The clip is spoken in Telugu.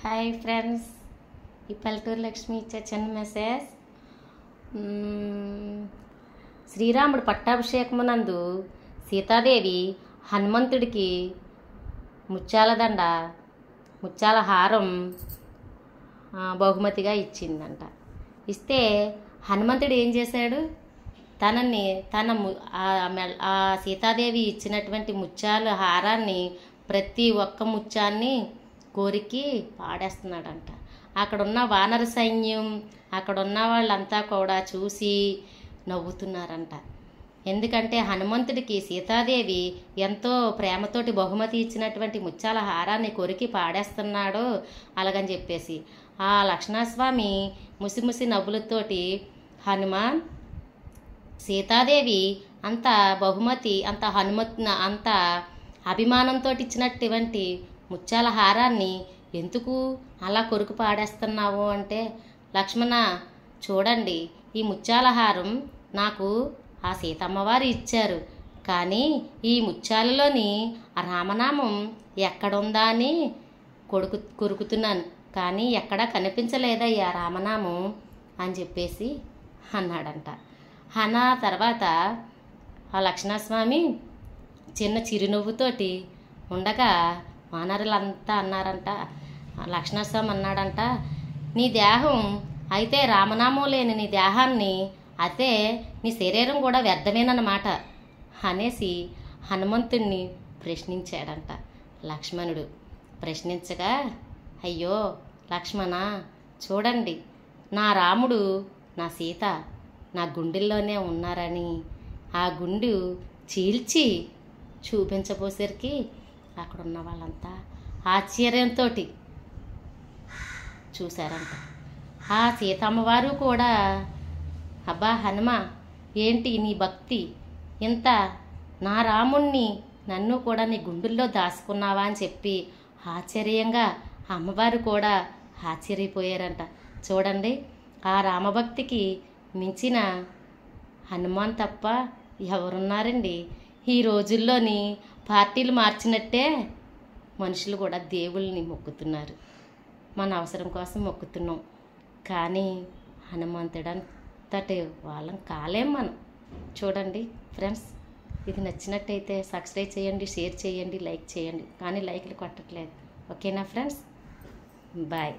హాయ్ ఫ్రెండ్స్, ఈ పల్లెటూరు లక్ష్మి ఇచ్చే చిన్న మెసేజ్. శ్రీరాముడు పట్టాభిషేకమునందు సీతాదేవి హనుమంతుడికి ముత్యాల దండ, ముత్యాల హారం బహుమతిగా ఇచ్చిందంట. ఇస్తే హనుమంతుడు ఏం చేశాడు? ఆ సీతాదేవి ఇచ్చినటువంటి ముత్యాల హారాన్ని, ప్రతి ఒక్క ముత్యాన్ని కోరికి పాడేస్తున్నాడంట. అక్కడున్న వానర సైన్యం, అక్కడున్న వాళ్ళంతా కూడా చూసి నవ్వుతున్నారంట. ఎందుకంటే హనుమంతుడికి సీతాదేవి ఎంతో ప్రేమతోటి బహుమతి ఇచ్చినటువంటి ముత్యాల హారాన్ని కొరికి పాడేస్తున్నాడు అలాగని చెప్పేసి. ఆ లక్ష్మణస్వామి ముసిముసి నవ్వులతోటి, హనుమాన్, సీతాదేవి అంత బహుమతి, అంత అభిమానంతో ఇచ్చినటువంటి ముత్యాల హారాన్ని ఎందుకు అలా కొరికి పాడేస్తున్నావు అంటే, లక్ష్మణ చూడండి, ఈ ముత్యాల హారం నాకు ఆ సీతమ్మవారు ఇచ్చారు, కానీ ఈ ముత్యాలలోని రామనామం ఎక్కడుందా అని కొరుకుతున్నాను, కానీ ఎక్కడా కనిపించలేదయ్యా రామనామం అని చెప్పేసి అన్నాడంట. అన్న తర్వాత ఆ లక్ష్మణస్వామి చిన్న చిరునవ్వుతోటి ఉండగా వానరులంతా అన్నారంట. లక్ష్మణస్వామి అన్నాడంట, నీ దేహం అయితే రామనామం లేని నీ దేహాన్ని అయితే నీ శరీరం కూడా వ్యర్థమేనన్నమాట అనేసి హనుమంతుణ్ణి ప్రశ్నించాడంట. లక్ష్మణుడు ప్రశ్నించగా, అయ్యో లక్ష్మణ చూడండి, నా రాముడు, నా సీత నా గుండెల్లోనే ఉన్నారని ఆ గుండు చీల్చి చూపించబోసరికి అక్కడున్న వాళ్ళంతా ఆశ్చర్యంతో చూశారంట. ఆ సీతమ్మవారు కూడా, అబ్బా హనుమ, ఏంటి నీ భక్తి, ఇంత నా రాముణ్ణి నన్ను కూడా నీ గుండెల్లో దాచుకున్నావా అని చెప్పి ఆశ్చర్యంగా అమ్మవారు కూడా ఆశ్చర్యపోయారంట. చూడండి, ఆ రామభక్తికి మించిన హనుమాన్ తప్ప ఎవరున్నారండి? ఈ రోజుల్లోని పార్టీలు మార్చినట్టే మనుషులు కూడా దేవుళ్ళని మొక్కుతున్నారు. మన అవసరం కోసం మొక్కుతున్నాం, కానీ హనుమంతుడంతటి వాళ్ళం కాలేం మనం. చూడండి ఫ్రెండ్స్, ఇది నచ్చినట్టయితే సబ్స్క్రైబ్ చేయండి, షేర్ చేయండి, లైక్ చేయండి, కానీ లైక్లు కొట్టట్లేదు. ఓకేనా ఫ్రెండ్స్? బాయ్.